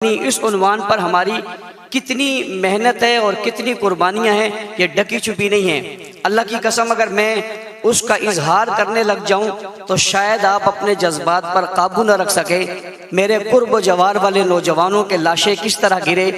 اس عنوان پر ہماری کتنی محنت ہے اور کتنی قربانیاں ہیں یہ ڈکی چھپی نہیں ہیں۔ اللہ کی قسم اگر میں اس کا اظہار کرنے لگ جاؤں تو شاید آپ اپنے جذبات پر قابو نہ رکھ سکے۔ میرے قرب و جوار والے نوجوانوں کے لاشیں کس طرح گرے،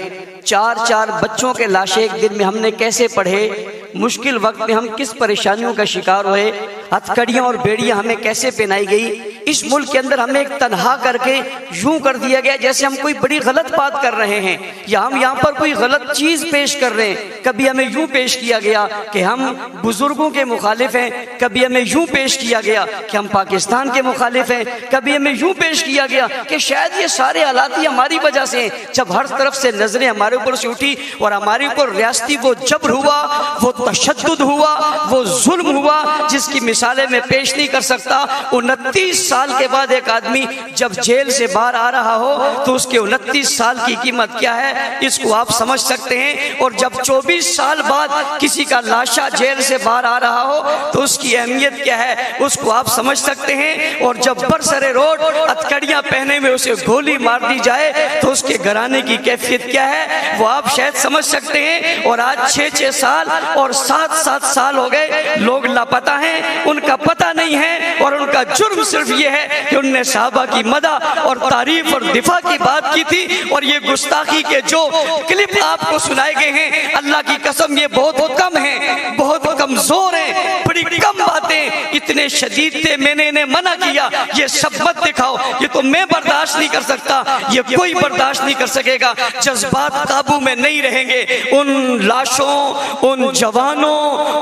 چار بچوں کے لاشیں ایک دن میں ہم نے کیسے پڑھے، مشکل وقت میں ہم کس پریشانیوں کا شکار ہوئے، ہتھکڑیاں اور بیڑیاں ہمیں کیسے پہنائی گئی۔ اس ملک کے اندر ہمیں ایک تنہا کر کے یوں کر دیا گیا جیسے ہم کوئی بڑی غلط بات کر رہے ہیں یا ہم یہاں پر کوئی غلط چیز پیش کر رہے ہیں۔ کبھی ہمیں یوں پیش کیا گیا کہ ہم بزرگوں کے مخالف ہیں، کبھی ہمیں یوں پیش کیا گیا کہ ہم پاکستان کے مخالف ہیں، کبھی ہمیں یوں پیش کیا گیا کہ شاید یہ سارے حالات ہی ہماری وجہ سے ہیں۔ جب ہر طرف سے نظریں ہمارے اوپر سے اٹھی اور ہمارے اوپر ریاستی وہ جبر ہوا، وہ تشدد ہوا، وہ ظلم ہوا جس کی مثالیں میں پیش نہیں کر سکتا۔ 29 سال کے بعد ایک آدمی جب جیل سے باہر آ رہا ہو تو اس کے 29 سال کی قیمت کیا ہے اس کو آپ سمجھ سکتے ہیں، اور جب 24 سال بعد کسی کا لاشا جیل سے باہر آ رہا ہو تو اس کی اہمیت کیا ہے اس کو آپ سمجھ سکتے ہیں، اور جب برسر روڈ ہتھکڑیاں پہنے میں اسے گولی مار دی جائے تو اس کے گھرانے کی کیفیت کیا ہے وہ آپ شاید سمجھ سکتے ہیں۔ اور آج 6 سال اور 7 سال ہو گئے، لوگ لاپتہ ہیں، ان کا پتہ نہیں ہے، اور ان کا جرم صرف یہ ہے کہ انہوں نے صحابہ کی مدح اور تعریف اور دفاع کی بات کی تھی، اور یہ گستاخی کے جو کلپ آپ کو سنائے گئے ہیں اللہ کی قسم یہ بہت کم ہیں، بہت کمزور ہیں، بڑی کم باتیں اتنے شدید تھے۔ میں نے انہیں منع کیا یہ سب مت دکھاؤ، یہ تو میں برداشت نہیں کر سکتا، یہ کوئی برداشت نہیں کر سکے گا۔ جذبات قابو میں نہیں رہیں گے، ان لاشوں، ان جوانوں،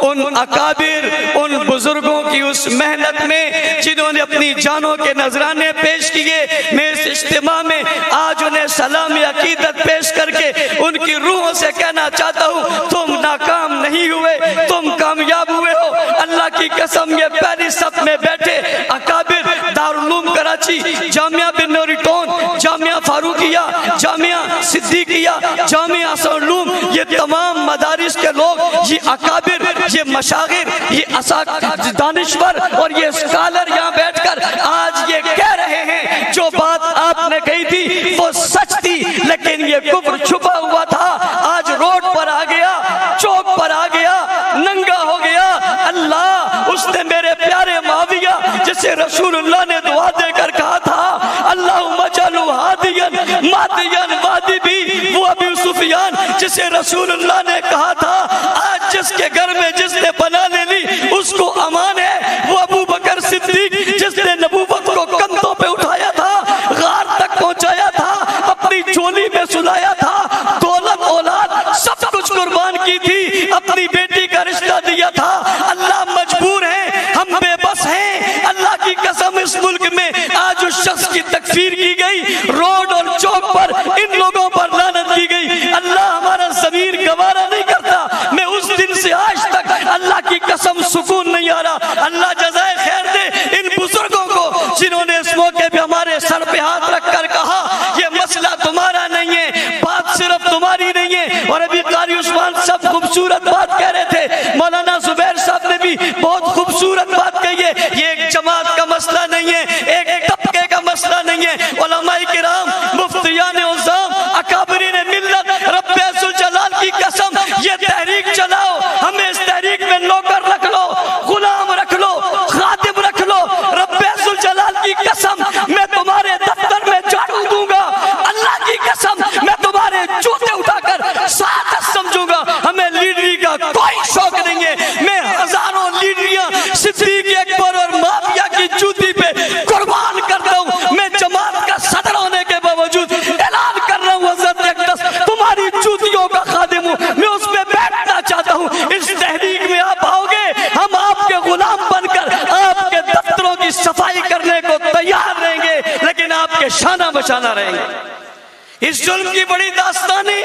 ان اکابر، ان بزرگوں کی اس محنت میں جنہوں نے اپنی جانوں کے نذرانے پیش کیے، میں اس اجتماع میں آج انہیں سلام عقیدت پیش کر کے ان کی روحوں سے کہنا چاہتا ہوں تم ناکام نہیں ہوئے، تم کامیاب ہوئے ہو۔ اللہ کی قسم یہ پہلی صف میں بیٹھے اکابر، دارالعلوم کراچی، جامعہ بن نوری ٹون، جامعہ فاروقیہ، جامعہ صدیقیہ، جامعہ حسن علوم، یہ تمام مدارس کے لوگ، یہ اکابر، یہ مشاغر، یہ دانشور اور یہ اسکالر یہاں بیٹھ کر آج یہ کہہ رہے ہیں جو بات آپ نے کہی تھی وہ سچ تھی، لیکن یہ کفر چھپا ہوا تھا، آج روڈ پر آ گیا، چوک پر آ گیا، ننگا ہو گیا۔ اللہ اس نے میرے پیارے معاویہ جسے رسول اللہ نے دعا دے کر کہا تھا اللہم اجعلہ ہادیا مہدیا وادی بھی، وہ ابو سفیان جسے رسول اللہ نے کہا تھا آج جس کے گھر میں جس نے بنا لے لی اس کو امان ہے، وہ ابو بکر صدیق جس نے نبوت کو کندھوں پہ اٹھایا تھا، غار تک پہنچایا تھا، اپنی چولی میں سلایا تھا، دولت اولاد سب کچھ قربان کی تھی، اپنی بیٹی کا رشتہ دیا تھا۔ اللہ مجبور ہے، ہم بے بس ہیں۔ اللہ کی قسم اس ملک میں آج اس شخص کی تکفیر کی گئی، روڈ اور چوک پر ان لوگوں پر لعنت کی گئی۔ اللہ ہمارا ضمیر گوارا نہیں کرتا، میں اس دن سے آج تک اللہ کی قسم سکون نہیں آ رہا۔ اللہ جزائے خیر دے ان بزرگوں کو جنہوں نے اس موقع پہ ہمارے سر پہ ہاتھ رکھ کر کہا یہ مسئلہ تمہارا نہیں ہے، بات صرف تمہاری نہیں ہے۔ اور ابھی قاری عثمان صاحب خوبصورت بات کہہ رہے تھے، مولانا زبیر صاحب نے بھی بہت خوبصورت بات کہی ہے، یہ ایک جماعت کا مسئلہ نہیں ہے، ایک طبقے کا مسئلہ نہیں ہے۔ علماء کرام، مفتیان عظام، اکابرین ملت، رب ذوالجلال کی قسم یہ تحریک چلاؤ، ہمیں اس تحریک میں نوکر رکھ لو، غلام رکھ لو، خادم رکھ لو۔ رب ذوالجلال کی قسم میں تمہارے دفتر میں جھاڑو دوں گا، اللہ کی قسم میں تمہارے جوتے اٹھا کر سعادت سمجھوں گا۔ ہمیں لیڈری کا کوئی شوق نہیں ہے، میں ہزاروں لیڈریاں صدیق اکبر اور معاویہ کی جوتی پہ قربان کرتا ہوں۔ میں جماعت کا صدر ہونے کے باوجود اعلان کر رہا ہوں حضرت اقدس تمہاری جوتیوں کا خادم ہوں، میں اس میں بیٹھنا چاہتا ہوں۔ اس تحریک میں آپ آؤ گے، ہم آپ کے غلام بن کر آپ کے دفتروں کی صفائی کرنے کو تیار رہیں گے، لیکن آپ کے شانہ بشانہ رہیں گے۔ اس ظلم کی بڑی داستانی،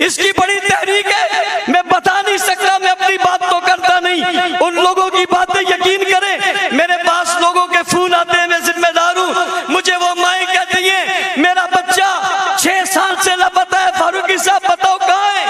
اس کی بڑی تحریک ہے، میں بتا نہیں سکتا، میں اپنی بات تو کرتا نہیں، ان لوگوں کی باتیں یقین کریں۔ میرے پاس لوگوں کے فون آتے ہیں، میں ذمہ دار ہوں، مجھے وہ مائیں کہتی ہیں میرا بچہ 6 سال سے لاپتہ ہے، فاروقی صاحب بتاؤ کہاں ہے؟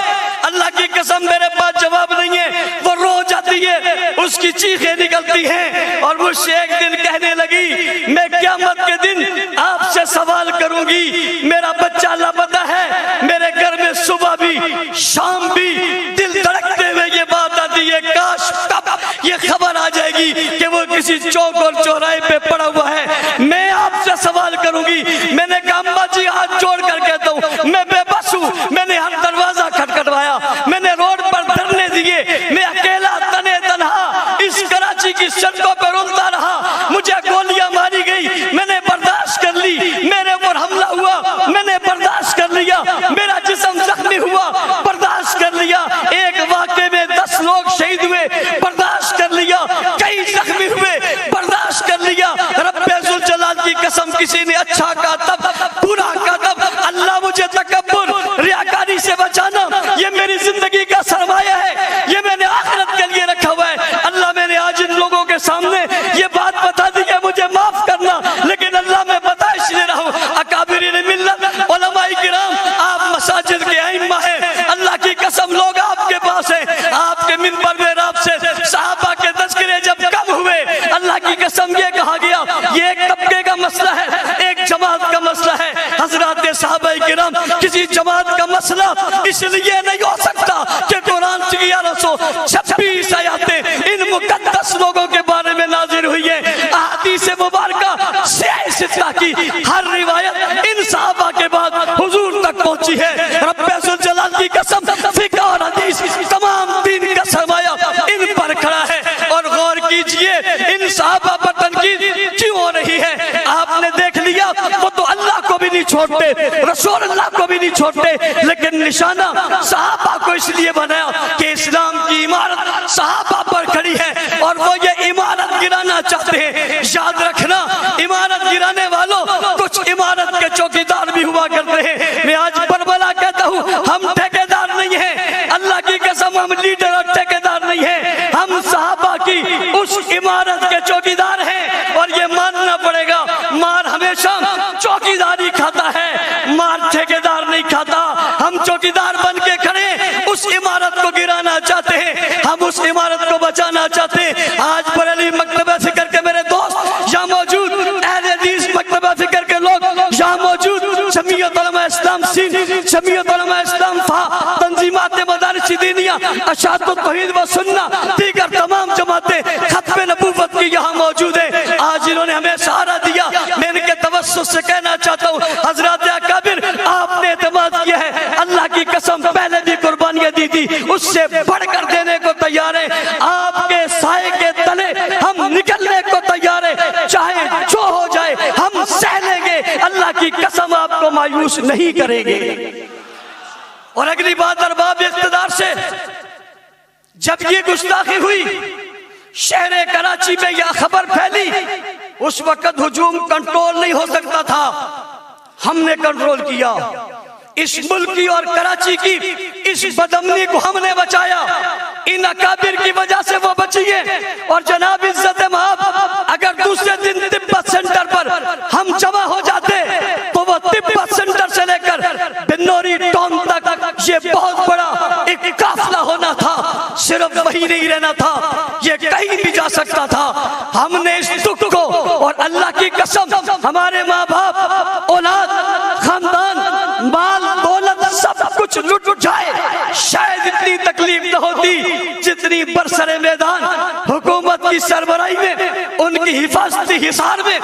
اللہ کی قسم میرے پاس جواب نہیں ہے، وہ رو جاتی ہے، اس کی چیخیں نکلتی کرتی ہیں اور مجھ سے ایک دن کہنے لگی میں قیامت کے دن آپ سے سوال کروں گی، میرا بچہ لاپتہ ہے، میرے گھر میں صبح بھی شام بھی دل دھڑکتے ہوئے یہ بات آتی ہے کاش کب یہ خبر آ جائے گی کہ وہ کسی چوک اور چوراہے پہ پڑا ہوا ہے، میں آپ سے سوال کروں گی۔ میں نے کہا اماں جی ہاتھ جوڑ کر کہتا ہوں میں بے بس ہوں، میں نے ہر دروازہ کھٹکھٹوایا، میں نے روڈ پر دھرنے دیے، میں اکیلا تنے تنہا اس کراچی کی سڑکوں پر رولتا رہا، مجھے گولیاں ماری گئی، میں نے برداشت کر لی، میرے اوپر حملہ ہوا، میں نے برداشت کر لیا، میرا جسم زخمی ہوا، برداشت کر لیا، ایک واقعے میں 10 لوگ شہید ہوئے، برداشت کر لیا، کئی زخمی ہوئے، برداشت کر لیا۔ رب ذوالجلال کی قسم کسی نے اچھا کہا تب، برا کہا تب، اللہ مجھے تکبر ریاکاری سے بچانا، یہ میری زندگی کا سرمایہ ہے، یہ میں نے آخرت کے لیے رکھا ہوا ہے۔ اللہ میں نے آج ان لوگوں کے سامنے یہ بات بتا دی کہ مجھے معاف کرنا، لیکن اللہ میں بتائش دے رہا ہوں، اکابرین ملت علماء کرام آپ مساجد کے ائمہ ہیں، اللہ کی قسم لوگ آپ کے پاس ہیں، آپ کے منبر میں رب سے صحابہ کے تذکرے جب کم ہوئے، اللہ کی قسم یہ کہا گیا یہ ایک طبقے کا مسئلہ ہے، ایک جماعت کا مسئلہ ہے۔ حضرات صحابہ کرام کسی جماعت کا مسئلہ اس لیے نہیں ہو سکتا کہ قرآن سے 1126 آیاتیں ان مقدس لوگوں کے بارے میں نازل ہوئی ہیں، احادیث مبارکہ سیاہ ستہ کی ہر روایت ان صحابہ کے بعد حضور تک پہنچی ہے۔ رب ذوالجلال کی قسم فقہ اور حدیث تمام دین کا سرمایہ ان پر کھڑا ہے، اور غور کیجئے ان صحابہ پر تنقید کیوں ہو رہی ہے؟ آپ نے دیکھ لیا وہ تو اللہ کو بھی نہیں چھوڑتے، رسول اللہ کو بھی نہیں چھوڑتے، لیکن نشانہ صحابہ کو اس لیے بنایا کہ اسلام کی عمارت صحابہ پر کھڑی ہے اور وہ یہ عمارت گرانا چاہتے ہیں۔ یاد رکھنا عمارت گرانے والوں کچھ عمارت کے چوکیدار بھی ہوا کرتے ہیں۔ میں آج بربلا کہتا ہوں ہم ٹھیکیدار نہیں ہیں، اللہ کی قسم ہم لیڈر اور ٹھیکیدار نہیں ہیں، ہم صحابہ کی اس عمارت کے چوکیدار ہیں، اور یہ ماننا پڑے گا مار ہمیشہ چوکیداری کھاتا ہے، مار ٹھیکیدار نہیں کھاتا۔ ہم چوکیدار بن کے کھڑے اس عمارت کو گرانا چاہتے ہیں، ہم اس عمارت کو بچانا چاہتے ہیں۔ آج بریلی مکتبہ فکر کے میرے دوست یہاں موجود، اہل حدیث مکتبہ فکر کے لوگ یہاں موجود، جمعیت علماء اسلام سندھ، جمعیت علماء اسلام فا، تنظیمات مدارس دینیہ، اشاعت التوحید و سنہ، دیگر تمام جماعتیں ختم نبوت کی یہاں موجود ہیں۔ آج انہوں نے ہمیں سہارا دیا، میں ان کے توسط سے کہنا چاہتا ہوں حضرات اکابر آپ نے اعتماد کیا ہے، اللہ کی قسم پہلے بھی قربانیاں دی تھی، اس سے بڑھ کر دینے کو تیار ہیں۔ آپ کے سائے کے تلے ہم نکلنے کو تیار ہیں، چاہے جو ہو جائے ہم سہ لیں گے، اللہ کی قسم آپ کو مایوس نہیں کریں گے۔ اور اگلی بات ارباب اقتدار سے، جب یہ گستاخی ہوئی شہر کراچی میں یہ خبر پھیلی، اس وقت ہجوم کنٹرول نہیں ہو سکتا تھا، ہم نے کنٹرول کیا، اس ملک کی اور کراچی کی اس بدامنی کو ہم نے بچایا، ان اکابر کی وجہ سے وہ بچی ہے۔ اور جناب عزت مآب اگر دوسرے دن تبت سینٹر پر ہم جمع ہو جاتے تو وہ تبت سینٹر سے لے کر بنوری ٹاؤن تک یہ بہت بڑا ایک قافلہ ہونا تھا، صرف وہی نہیں رہنا تھا، یہ کہیں بھی جا سکتا تھا۔ ہم نے اس دکھ کو، اور اللہ کی قسم ہمارے ماں باپ، اولاد، خاندان، مال دولت سب کچھ لٹ جائے شاید اتنی تکلیف نہ ہوتی جتنی برسر میدان حکومت کی سربراہی میں، ان کی حفاظتی حصار میں،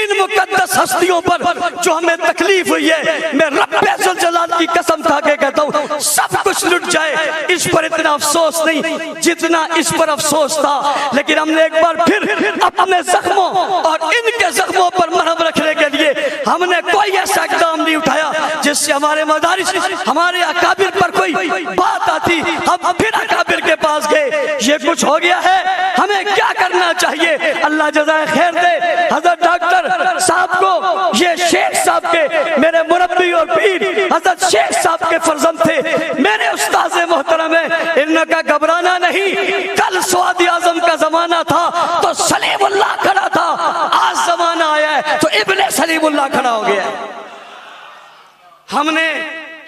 ان مقدس ہستیوں پر جو ہمیں تکلیف ہوئی ہے، میں رب ذوالجلال کی قسم کھا کے کہتا ہوں سب کچھ لٹ جائے، اس پر اتنا افسوس نہیں جتنا اس پر افسوس تھا۔ لیکن ہم نے ایک بار پھر اپنے زخموں اور ان کے زخموں پر مرہم رکھنے کے لیے ہم نے کوئی ایسا اقدام نہیں اٹھایا جس سے ہمارے مدارس، ہمارے اکابر پر کوئی بات آتی۔ ہم پھر اکابر کے پاس گئے، یہ کچھ ہو گیا ہے، ہمیں کیا کرنا چاہیے؟ اللہ جزائے خیر دے حضرت ڈاکٹر صاحب کو، یہ شیخ صاحب کے میرے مربی اور پیر حضرت شیخ صاحب کے فرزند تھے، میرے استاذ محترم ہیں، ان کا گھبرانا نہیں، کل سواد اعظم کا زمانہ تھا تو سلیم اللہ کھڑا تھا، آج زمانہ آیا ہے تو ابن سلیم اللہ کھڑا ہو گیا۔ ہم نے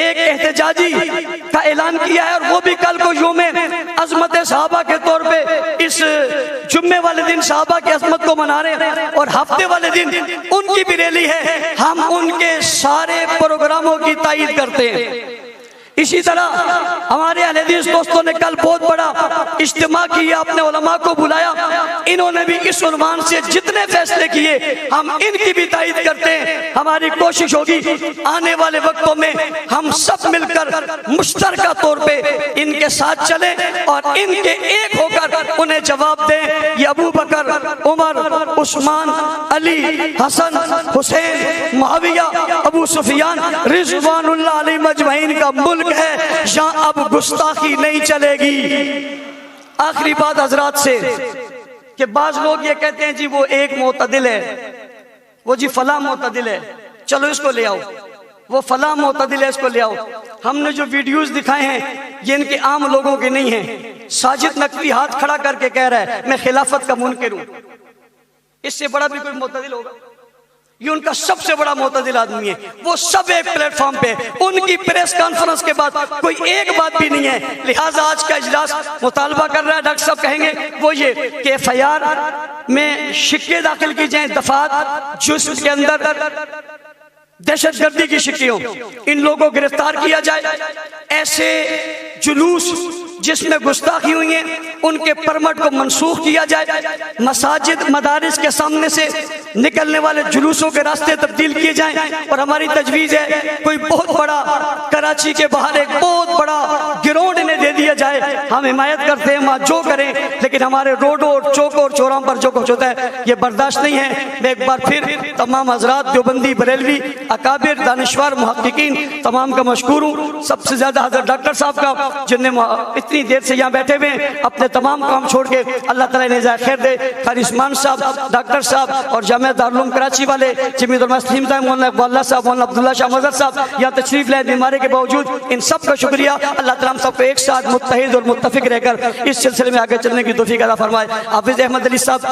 ایک احتجاجی کا اعلان کیا ہے، اور وہ بھی کل کو یوم عظمت صحابہ کے طور پہ اس جمعے والے دن صحابہ کی عظمت کو منا رہے ہیں، اور ہفتے والے دن ان کی بھی ریلی ہے۔ ہم ان کے سارے پروگراموں کی تائید کرتے ہیں۔ اسی طرح ہمارے اہل حدیث دوستوں نے کل بہت بڑا اجتماع کیا، اپنے علماء کو بلایا، انہوں نے بھی اس عنوان سے جتنے فیصلے کیے ہم ان کی بھی تائید کرتے ہیں۔ ہماری کوشش ہوگی آنے والے وقتوں میں ہم سب مل کر مشترکہ طور پہ ان کے ساتھ چلیں اور ان کے ایک ہو کر انہیں جواب دیں۔ یہ ابو بکر، عمر، عثمان، علی، حسن، حسین، معاویہ، ابو سفیان رضوان اللہ علیہم اجمعین کا ملک ہے، یہاں اب گستاخی نہیں چلے گی۔ آخری بات حضرات سے کہ بعض لوگ یہ کہتے ہیں جی وہ ایک معتدل ہے، وہ جی فلاں معتدل ہے، چلو اس کو لے آؤ، وہ فلاں معتدل ہے اس کو لے آؤ۔ ہم نے جو ویڈیوز دکھائے ہیں یہ ان کے عام لوگوں کے نہیں ہیں۔ ساجد نقوی ہاتھ کھڑا کر کے کہہ رہا ہے میں خلافت کا منکر ہوں، اس سے بڑا بھی کوئی معتدل ہوگا؟ یہ ان کا سب سے بڑا معتدل آدمی ہے، وہ سب ایک پلیٹ فارم پہ، ان کی پریس کانفرنس کے بعد کوئی ایک بات بھی نہیں ہے۔ لہٰذا آج کا اجلاس مطالبہ کر رہا ہے، ڈاکٹر صاحب کہیں گے وہ یہ کہ FIR میں شکے داخل کی جائیں، دفعات جس کے اندر دہشت گردی کی شکیں ہوں، ان لوگوں کو گرفتار کیا جائے۔ ایسے جلوس جس میں گستاخی ہوئی ہیں ان کے پرمٹ کو منسوخ کیا جائے، مساجد مدارس کے سامنے سے نکلنے والے جلوسوں کے راستے تبدیل کیے جائیں، اور ہماری تجویز ہے کوئی بہت بڑا کراچی کے باہر ایک بہت بڑا گراؤنڈ انہیں دے دیا جائے۔ ہم حمایت کرتے ہیں وہاں جو کریں، لیکن ہمارے روڈوں اور چوکوں اور چوراہوں پر جو کچھ ہوتا ہے یہ برداشت نہیں ہے۔ میں ایک بار پھر تمام حضرات دیوبندی، بریلوی، اکابر، دانشور، محققین تمام کا مشکور ہوں، سب سے زیادہ حضرت ڈاکٹر صاحب کا جن نے اتنی دیر سے یہاں بیٹھے ہوئے ہیں، اپنے تمام کام چھوڑ کے اللہ تعالیٰ نے جزائے خیر دے۔ قاری عثمان صاحب، ڈاکٹر صاحب اور جامعہ دارالعلوم کراچی والے، جمیعۃ علماء سلیم صاحب، مولانا اقبال اللہ صاحب، مولانا عبداللہ شاہ مظہر صاحب یہاں تشریف لائے بیماری کے باوجود، ان سب کا شکریہ۔ اللہ تعالیٰ ہم سب کو ایک ساتھ متحد اور متفق رہ کر اس سلسلے میں آگے چلنے کی توفیق عطا فرمائے۔ حافظ احمد علی صاحب۔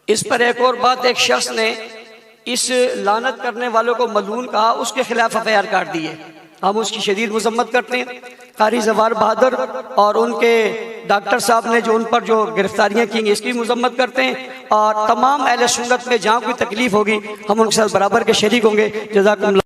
اس پر ایک اور بات، ایک شخص نے اس لعنت کرنے والوں کو ملعون کہا، اس کے خلاف FIR کاٹ دی ہے، ہم اس کی شدید مذمت کرتے ہیں۔ قاری زوار بہادر اور ان کے ڈاکٹر صاحب نے جو ان پر جو گرفتاریاں کی ہیں اس کی مذمت کرتے ہیں، اور تمام اہل سنت میں جہاں کوئی تکلیف ہوگی ہم ان کے ساتھ برابر کے شریک ہوں گے۔ جزاکم اللہ۔